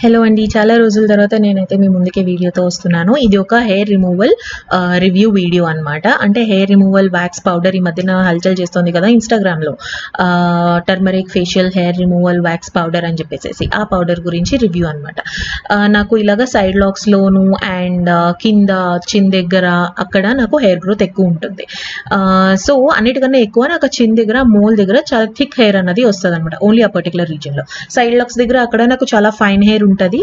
Hello అండి, చాలా రోజుల తర్వాత నేనైతే మీ ముందుకే వీడియోతో వస్తున్నాను. ఇది ఒక హెయిర్ రిమూవల్ రివ్యూ వీడియో అనమాట. అంటే హెయిర్ రిమూవల్ వ్యాక్స్ పౌడర్ ఈ మధ్యన హల్చల్ చేస్తుంది కదా ఇన్స్టాగ్రామ్లో. Turmeric facial hair removal wax powder అని చెప్పేసి ఆ పౌడర్ గురించి రివ్యూ అనమాట. నాకు ఇలాగ సైడ్ లాక్స్లోను అండ్ కింద చిన్ దగ్గర అక్కడ నాకు హెయిర్ గ్రోత్ ఎక్కువ ఉంటుంది. సో అన్నిటికన్నా ఎక్కువ నాకు చిన్ దగ్గర మోల్ దగ్గర చాలా థిక్ హెయిర్ అన్నది వస్తుంది అనమాట. ఓన్లీ ఆ పర్టికులర్ రీజన్లో. సైడ్ లాక్స్ దగ్గర అక్కడ నాకు చాలా ఫైన్ హెయిర్ ఉంటుంది,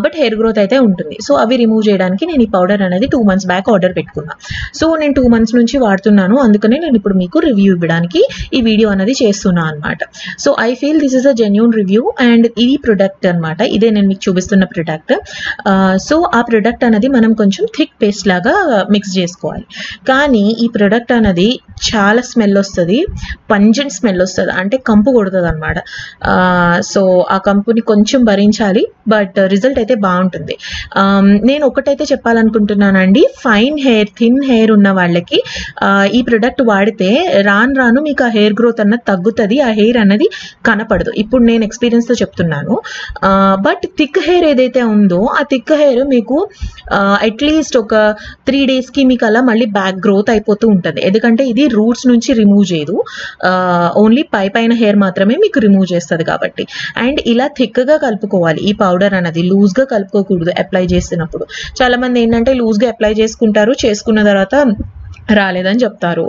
బట్ హెయిర్ గ్రోత్ అయితే ఉంటుంది. సో అవి రిమూవ్ చేయడానికి నేను ఈ పౌడర్ అనేది 2 months బ్యాక్ ఆర్డర్ పెట్టుకున్నా. సో నేను 2 months నుంచి వాడుతున్నాను, అందుకనే నేను ఇప్పుడు మీకు రివ్యూ ఇవ్వడానికి ఈ వీడియో అనేది చేస్తున్నా అనమాట. So I feel this is a genuine review and ఈ ప్రొడక్ట్ అనమాట, ఇదే నేను మీకు చూపిస్తున్న ప్రొడక్ట్. సో ఆ ప్రొడక్ట్ అనేది మనం కొంచెం థిక్ పేస్ట్ లాగా మిక్స్ చేసుకోవాలి. కానీ ఈ ప్రొడక్ట్ అనేది చాలా స్మెల్ వస్తుంది, పంజెంట్ స్మెల్ వస్తుంది, అంటే కంపు కొడుతుంది అనమాట. సో ఆ కంపుని కొంచెం భరించాలి, బట్ రిజల్ట్ అయితే బాగుంటుంది. నేను ఒకటైతే చెప్పాలనుకుంటున్నానండి, ఫైన్ హెయిర్ థిన్ హెయిర్ ఉన్న వాళ్ళకి ఈ ప్రొడక్ట్ వాడితే రాను రాను మీకు ఆ హెయిర్ గ్రోత్ అన్నది తగ్గుతుంది, ఆ హెయిర్ అన్నది కనపడదు. ఇప్పుడు నేను ఎక్స్పీరియన్స్తో చెప్తున్నాను. బట్ థిక్ హెయిర్ ఏదైతే ఉందో ఆ థిక్ హెయిర్ మీకు అట్లీస్ట్ ఒక 3 daysకి మీకు అలా మళ్ళీ బ్యాక్ గ్రోత్ అయిపోతూ ఉంటుంది. ఎందుకంటే ఇది రూట్స్ నుంచి రిమూవ్ చేయదు, ఓన్లీ పైన హెయిర్ మాత్రమే మీకు రిమూవ్ చేస్తుంది కాబట్టి. అండ్ ఇలా థిక్గా కలుపుకోవాలి ఈ పౌడర్ అనేది, లూజ్గా కలుపుకోకూడదు అప్లై చేసినప్పుడు. చాలా మంది ఏంటంటే లూజ్గా అప్లై చేసుకుంటారు, చేసుకున్న తర్వాత రాలేదని చెప్తారు,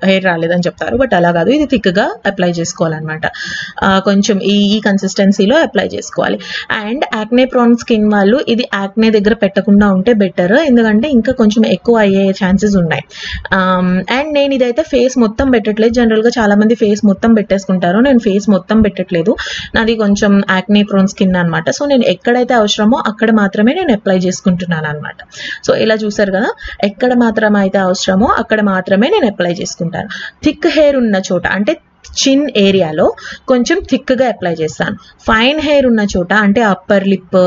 హెయిర్ రాలేదని చెప్తారు. బట్ అలా కాదు, ఇది థిక్గా అప్లై చేసుకోవాలన్నమాట. కొంచెం ఈ కన్సిస్టెన్సీలో అప్లై చేసుకోవాలి. అండ్ యాక్నే ప్రోన్ స్కిన్ వాళ్ళు ఇది యాక్నే దగ్గర పెట్టకుండా ఉంటే బెటర్, ఎందుకంటే ఇంకా కొంచెం ఎక్కువ అయ్యే ఛాన్సెస్ ఉన్నాయి. అండ్ నేను ఇదైతే ఫేస్ మొత్తం పెట్టట్లేదు. జనరల్గా చాలా మంది ఫేస్ మొత్తం పెట్టేసుకుంటారు, నేను ఫేస్ మొత్తం పెట్టట్లేదు. నాది కొంచెం యాక్నే ప్రోన్ స్కిన్ అనమాట. సో నేను ఎక్కడైతే అవసరమో అక్కడ మాత్రమే నేను అప్లై చేసుకుంటున్నాను అనమాట. సో ఇలా చూసారు కదా, ఎక్కడ మాత్రం అయితే అవసరమో అక్కడ మాత్రమే నేను అప్లై చేసుకుంటాను. థిక్ హెయిర్ ఉన్న చోట అంటే చిన్ ఏరియాలో కొంచెం థిక్గా అప్లై చేస్తాను. ఫైన్ హెయిర్ ఉన్న చోట అంటే అప్పర్ లిప్,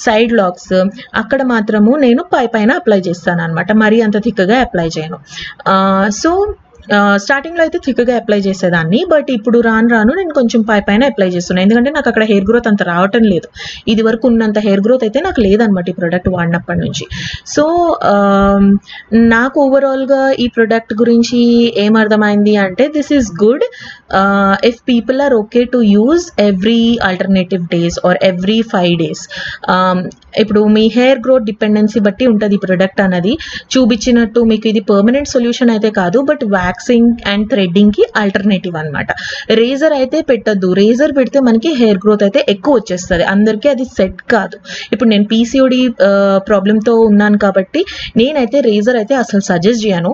సైడ్ లాక్స్ అక్కడ మాత్రము నేను పైన అప్లై చేస్తాను అనమాట. మరీ అంత థిక్గా అప్లై చేయను. సో స్టార్టింగ్లో అయితే థిక్గా అప్లై చేసేదాన్ని, బట్ ఇప్పుడు రాను నేను కొంచెం పైన అప్లై చేస్తున్నాను. ఎందుకంటే నాకు అక్కడ హెయిర్ గ్రోత్ అంత రావటం లేదు. ఇది వరకు ఉన్నంత హెయిర్ గ్రోత్ అయితే నాకు లేదనమాట ఈ ప్రోడక్ట్ వాడినప్పటి నుంచి. సో నాకు ఓవరాల్గా ఈ ప్రోడక్ట్ గురించి ఏమర్థమైంది అంటే, this is good if people are okay to use every alternative days or every 5 days. ఇప్పుడు మీ హెయిర్ గ్రోత్ డిపెండెన్సీ బట్టి ఉంటుంది ఈ ప్రోడక్ట్ అనేది. చూపించినట్టు మీకు ఇది పర్మనెంట్ సొల్యూషన్ అయితే కాదు, బట్ వ్యాక్సింగ్ అండ్ థ్రెడ్డింగ్కి ఆల్టర్నేటివ్ అనమాట. రేజర్ అయితే పెట్టద్దు, రేజర్ పెడితే మనకి హెయిర్ గ్రోత్ అయితే ఎక్కువ వచ్చేస్తుంది, అందరికీ అది సెట్ కాదు. ఇప్పుడు నేను పీసీఓడి ప్రాబ్లంతో ఉన్నాను కాబట్టి నేనైతే రేజర్ అయితే అసలు సజెస్ట్ చేయను,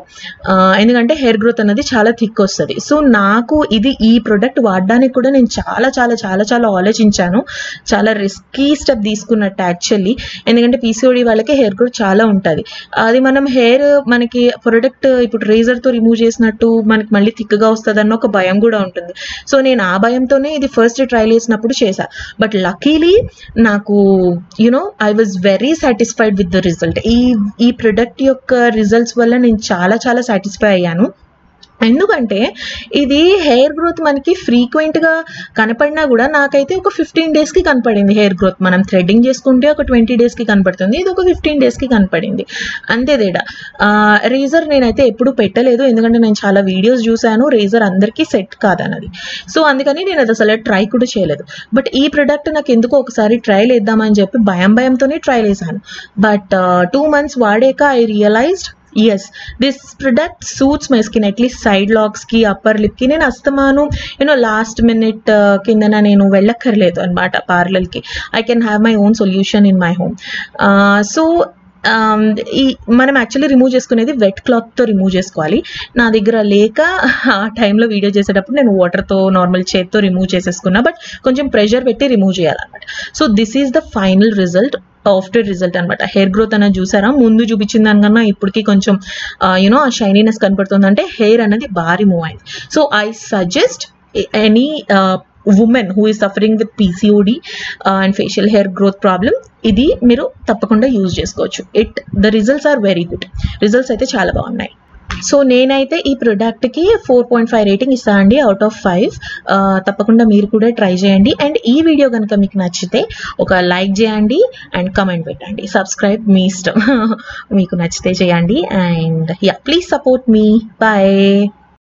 ఎందుకంటే హెయిర్ గ్రోత్ అనేది చాలా థిక్ వస్తుంది. సో నాకు ఈ ప్రోడక్ట్ వాడడానికి కూడా నేను చాలా చాలా చాలా చాలా ఆలోచించాను, చాలా రిస్కీ స్టెప్ తీసుకున్నట్టు యాక్చువల్లీ. ఎందుకంటే పీసీఓడి వాళ్ళకి హెయిర్ గ్రోత్ చాలా ఉంటుంది. అది మనం హెయిర్ మనకి ప్రోడక్ట్ ఇప్పుడు రేజర్తో రిమూవ్ చేసినట్టు మనకి మళ్ళీ థిక్గా వస్తుంది అన్న ఒక భయం కూడా ఉంటుంది. సో నేను ఆ భయంతోనే ఇది ఫస్ట్ ట్రైల్ చేసినప్పుడు చేశా. బట్ లక్కీలీ నాకు I was very satisfied with the result. ఈ ప్రోడక్ట్ యొక్క రిజల్ట్స్ వల్ల నేను చాలా చాలా సాటిస్ఫై అయ్యాను. ఎందుకంటే ఇది హెయిర్ గ్రోత్ మనకి ఫ్రీక్వెంట్గా కనపడినా కూడా నాకైతే ఒక 15 daysకి కనపడింది హెయిర్ గ్రోత్. మనం థ్రెడ్డింగ్ చేసుకుంటే ఒక 20 daysకి కనపడుతుంది, ఇది ఒక 15 daysకి కనపడింది, అంతే తేడా. రేజర్ నేనైతే ఎప్పుడు పెట్టలేదు, ఎందుకంటే నేను చాలా వీడియోస్ చూశాను, రేజర్ అందరికీ సెట్ కాదన్నది. సో అందుకని నేను అది అసలు ట్రై కూడా చేయలేదు. బట్ ఈ ప్రోడక్ట్ నాకు ఎందుకో ఒకసారి ట్రైల్ వేద్దామని చెప్పి భయంతోనే ట్రైల్ వేసాను. బట్ 2 months వాడాక I realised yes, this product suits my skin, at least side locks ki, upper lip ki. నేను అస్తమాను లాస్ట్ మినిట్ కిందన నేను వెళ్ళక్కర్లేదు అనమాట పార్లర్కి. I can have my own solution in my home. So మనం యాక్చువల్లీ రిమూవ్ చేసుకునేది వెట్ క్లాత్తో రిమూవ్ చేసుకోవాలి. నా దగ్గర లేక ఆ టైంలో వీడియో చేసేటప్పుడు నేను వాటర్తో నార్మల్ చేత్తో రిమూవ్ చేసేసుకున్నా, బట్ కొంచెం ప్రెషర్ పెట్టి రిమూవ్ చేయాలన్నమాట. So this is the final result, after result అనమాట. హెయిర్ గ్రోత్ అనేది చూసారా, ముందు చూపించిన దానికన్నా ఇప్పటికీ కొంచెం ఆ షైనీనెస్ కనపడుతుంది, అంటే హెయిర్ అనేది బాగా రిమూవ్ అయింది. So I suggest any woman who is suffering with PCOD and facial hair growth problem, ఇది మీరు తప్పకుండా యూజ్ చేసుకోవచ్చు. the results are very good. Results అయితే చాలా బాగున్నాయి. సో నేనైతే ఈ ప్రోడక్ట్కి 4.5 రేటింగ్ ఇస్తాను అండి అవుట్ ఆఫ్ 5. తప్పకుండా మీరు కూడా ట్రై చేయండి. అండ్ ఈ వీడియో కనుక మీకు నచ్చితే ఒక లైక్ చేయండి అండ్ కమెంట్ పెట్టండి. సబ్స్క్రైబ్ మీ ఇష్టం, మీకు నచ్చితే చేయండి. And yeah, please support me. Bye.